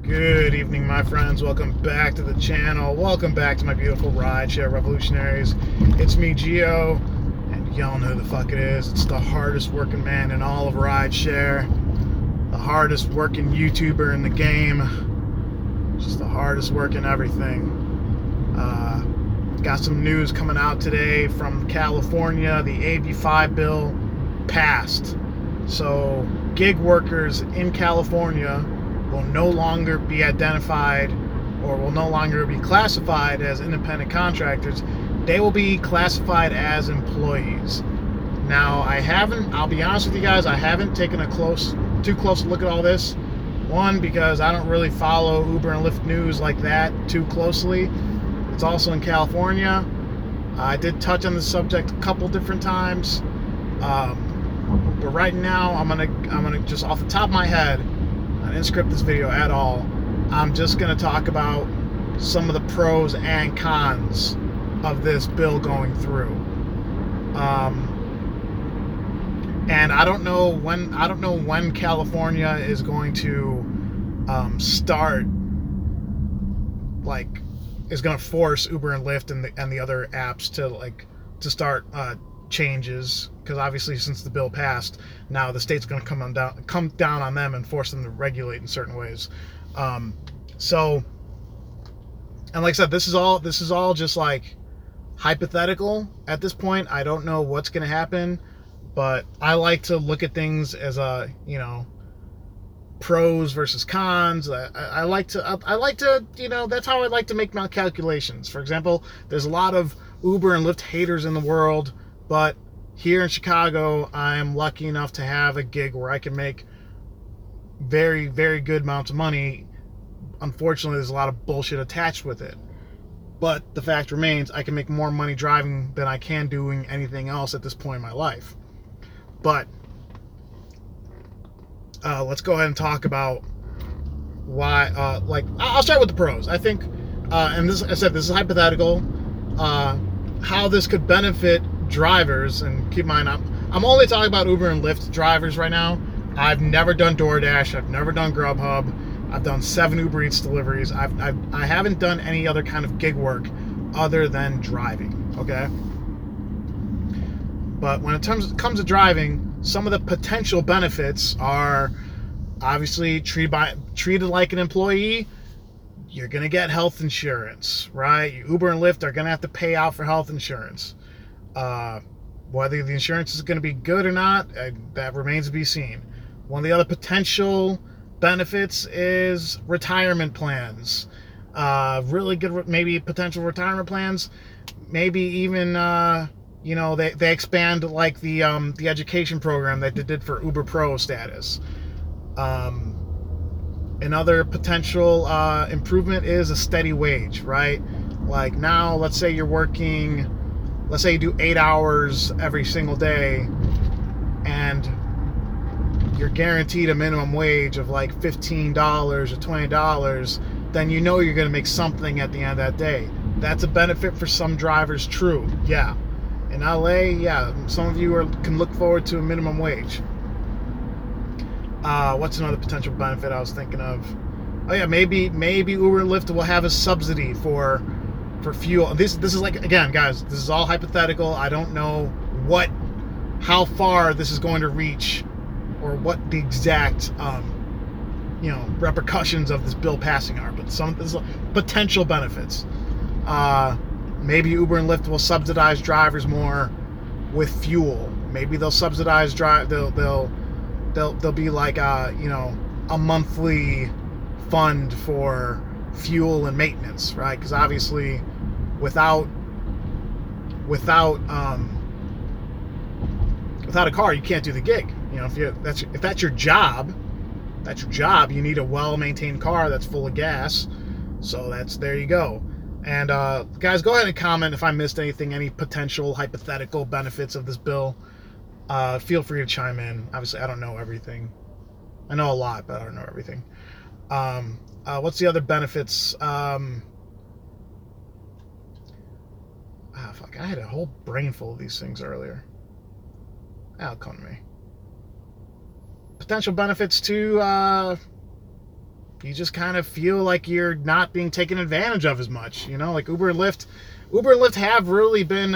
Good evening, my friends. Welcome back to the channel. Welcome back to my beautiful rideshare revolutionaries. It's me, Gio, and y'all know who the fuck it is. It's the hardest working man in all of rideshare, the hardest working YouTuber in the game, just the hardest working everything. Got some news coming out today from California. The AB5 bill passed. So gig workers in California will no longer be identified or will no longer be classified as independent contractors. They will be classified as employees. Now, I'll be honest with you guys, I haven't taken too close look at all this. One, because I don't really follow Uber and Lyft news like that too closely. It's also in California. I did touch on this subject a couple different times. But right now, I'm gonna just off the top of my head, I didn't script this video at all. I'm just gonna talk about some of the pros and cons of this bill going through. And I don't know when California is going to start, is going to force Uber and Lyft and the other apps to start changes, because obviously since the bill passed, now the state's going to come down on them and force them to regulate in certain ways. So, and like I said, this is all just like hypothetical at this point. I don't know what's going to happen, but I like to look at things as pros versus cons. I like to that's how I like to make my calculations. For example, there's a lot of Uber and Lyft haters in the world, but here in Chicago, I am lucky enough to have a gig where I can make very, very good amounts of money. Unfortunately, there's a lot of bullshit attached with it, but the fact remains, I can make more money driving than I can doing anything else at this point in my life. But let's go ahead and talk about why. I'll start with the pros. I think, and this, I said, this is hypothetical. How this could benefit drivers, and keep in mind, I'm only talking about Uber and Lyft drivers right now. I've never done DoorDash. I've never done Grubhub. I've done 7 Uber Eats deliveries. I haven't done any other kind of gig work other than driving. Okay. But when it comes to driving, some of the potential benefits are obviously treated like an employee. You're going to get health insurance, right? Uber and Lyft are going to have to pay out for health insurance. Whether the insurance is going to be good or not, that remains to be seen. One of the other potential benefits is retirement plans. Really good, maybe potential retirement plans. Maybe even they expand like the education program that they did for Uber Pro status. Another potential improvement is a steady wage, right? Like now, let's say you do 8 hours every single day, and you're guaranteed a minimum wage of like $15 or $20, then you know you're going to make something at the end of that day. That's a benefit for some drivers, true, yeah. In LA, yeah, some of you can look forward to a minimum wage. What's another potential benefit I was thinking of? Oh yeah, maybe Uber and Lyft will have a subsidy for fuel. This is like, again, guys, this is all hypothetical. I don't know how far this is going to reach, or what the exact repercussions of this bill passing are. But some of this potential benefits. Maybe Uber and Lyft will subsidize drivers more with fuel. Maybe they'll subsidize They'll be like a monthly fund for fuel and maintenance, right? Because obviously, without a car, you can't do the gig. If that's your job, you need a well-maintained car that's full of gas. So there you go. And guys, go ahead and comment if I missed anything, any potential hypothetical benefits of this bill. Feel free to chime in. Obviously, I don't know everything. I know a lot, but I don't know everything. What's the other benefits? Fuck, I had a whole brain full of these things earlier. That'll come to me. Potential benefits to You just kind of feel like you're not being taken advantage of as much. You know, like Uber and Lyft have really been,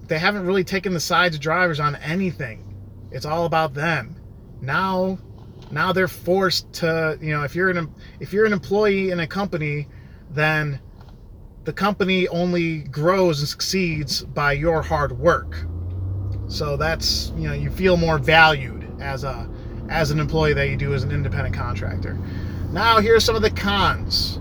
they haven't really taken the sides of drivers on anything. It's all about them. Now they're forced to, you know, if you're an employee in a company, then the company only grows and succeeds by your hard work. So that's, you know, you feel more valued as an employee than you do as an independent contractor. Now here's some of the cons.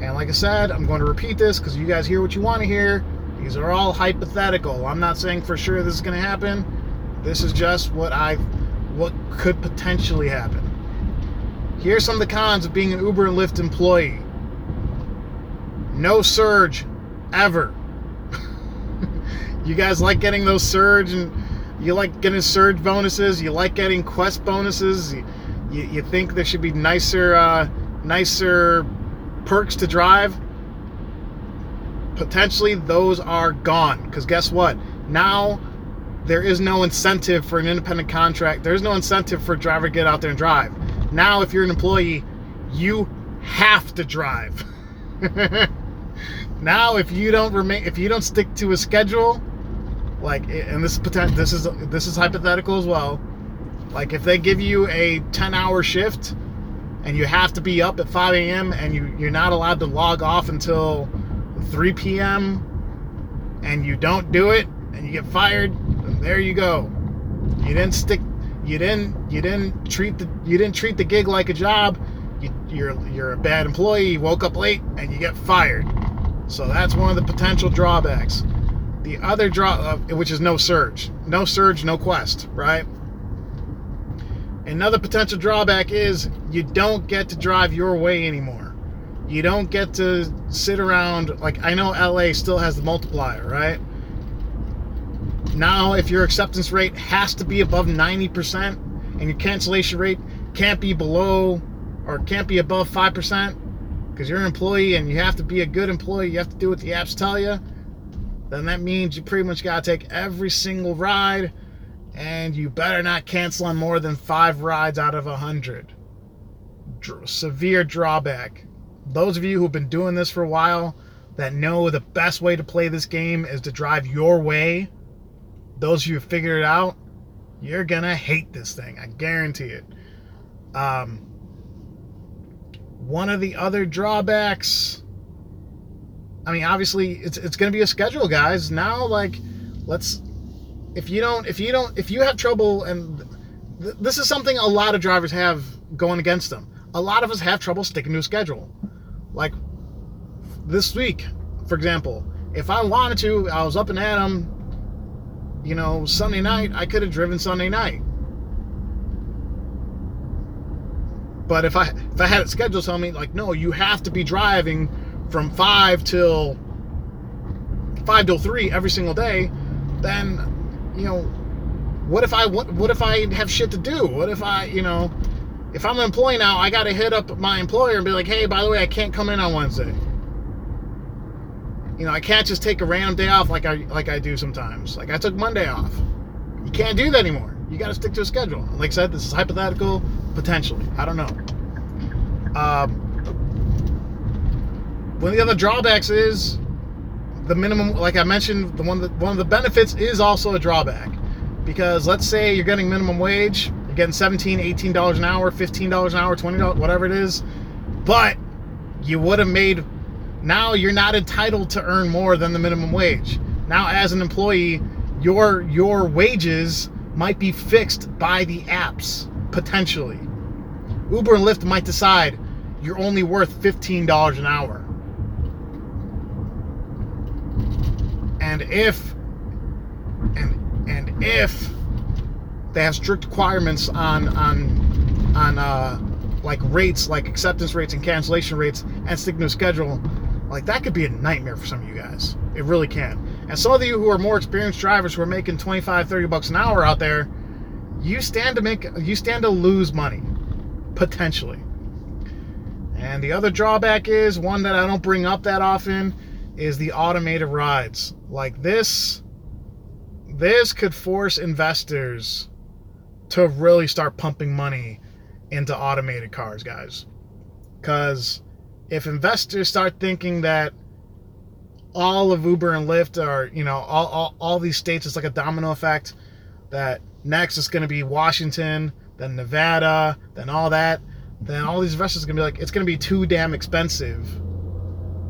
And like I said, I'm going to repeat this because you guys hear what you want to hear. These are all hypothetical. I'm not saying for sure this is going to happen. This is just what could potentially happen. Here's some of the cons of being an Uber and Lyft employee. No surge, ever. You guys like getting those surge, and you like getting surge bonuses. You like getting quest bonuses. You think there should be nicer perks to drive. Potentially, those are gone. Because guess what? Now, there is no incentive for an independent contract. There's no incentive for a driver to get out there and drive. Now, if you're an employee, you have to drive. Now, if you don't stick to a schedule, like, and this is hypothetical as well. Like, if they give you a 10-hour shift and you have to be up at 5 a.m. and you're not allowed to log off until 3 p.m. and you don't do it and you get fired, then there you go. You didn't treat the gig like a job. You're a bad employee. You woke up late and you get fired. So that's one of the potential drawbacks. The other which is no surge, no quest, right? Another potential drawback is you don't get to drive your way anymore. You don't get to sit around. Like, I know LA still has the multiplier, right? Now, if your acceptance rate has to be above 90% and your cancellation rate can't be below or can't be above 5%, because you're an employee and you have to be a good employee, you have to do what the apps tell you, then that means you pretty much got to take every single ride, and you better not cancel on more than 5 rides out of 100. Severe drawback. Those of you who've been doing this for a while that know the best way to play this game is to drive your way, those of you who figured it out, you're gonna hate this thing. I guarantee it. One of the other drawbacks, I mean, obviously it's going to be a schedule, guys. Now, like, if you have trouble, and this is something a lot of drivers have going against them. A lot of us have trouble sticking to a schedule. Like this week, for example, if I wanted to, I was up in Adam, you know, Sunday night, I could have driven Sunday night. But if I had it scheduled, tell me, like, no, you have to be driving from 5 till 3 every single day, then, you know, what if I have shit to do? What if if I'm an employee now, I got to hit up my employer and be like, hey, by the way, I can't come in on Wednesday. You know, I can't just take a random day off like I do sometimes. Like, I took Monday off. You can't do that anymore. You got to stick to a schedule. Like I said, this is hypothetical, potentially. I don't know. One of the other drawbacks is the minimum. Like I mentioned, one of the benefits is also a drawback, because let's say you're getting minimum wage, you're getting $17, $18 an hour, $15 an hour, $20, whatever it is, but you would have made. Now you're not entitled to earn more than the minimum wage. Now, as an employee, your wages might be fixed by the apps, potentially. Uber and Lyft might decide you're only worth $15 an hour. And if they have strict requirements on like rates, like acceptance rates and cancellation rates, and sticking to a schedule, like, that could be a nightmare for some of you guys. It really can. And some of you who are more experienced drivers who are making $25-$30 an hour out there, you stand to lose money, potentially. And the other drawback is one that I don't bring up that often, is the automated rides. Like, this could force investors to really start pumping money into automated cars, guys. Because if investors start thinking that all of Uber and Lyft are, you know, all these states, it's like a domino effect, that next it's going to be Washington, then Nevada, then all that, then all these investors are going to be like, it's going to be too damn expensive.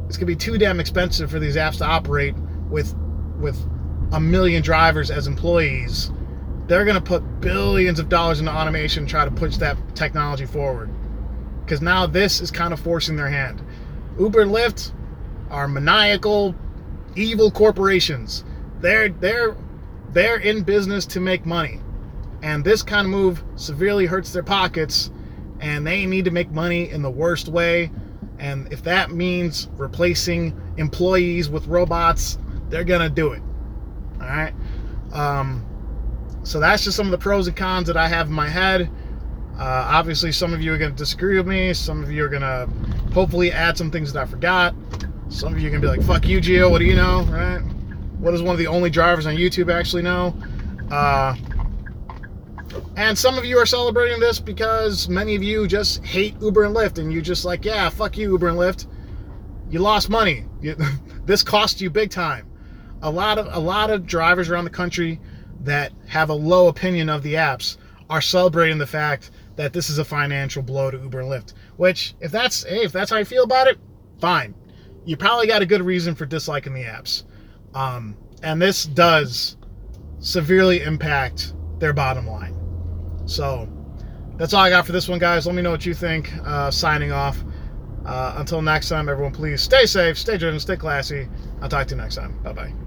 It's going to be too damn expensive for these apps to operate with 1 million drivers as employees. They're going to put billions of dollars into automation and try to push that technology forward. Because now this is kind of forcing their hand. Uber and Lyft are maniacal, evil corporations. They're in business to make money. And this kind of move severely hurts their pockets, and they need to make money in the worst way. And if that means replacing employees with robots, they're gonna do it. All right. So that's just some of the pros and cons that I have in my head. Obviously, some of you are going to disagree with me. Some of you are going to hopefully add some things that I forgot. Some of you are going to be like, fuck you, Gio, what do you know, right? What does one of the only drivers on YouTube actually know? And some of you are celebrating this because many of you just hate Uber and Lyft, and you're just like, yeah, fuck you, Uber and Lyft. You lost money. This cost you big time. A lot of drivers around the country that have a low opinion of the apps are celebrating the fact that this is a financial blow to Uber and Lyft. Which, if that's how you feel about it, fine. You probably got a good reason for disliking the apps. And this does severely impact their bottom line. So, that's all I got for this one, guys. Let me know what you think. Signing off. Until next time, everyone, please stay safe, stay driven, stay classy. I'll talk to you next time. Bye-bye.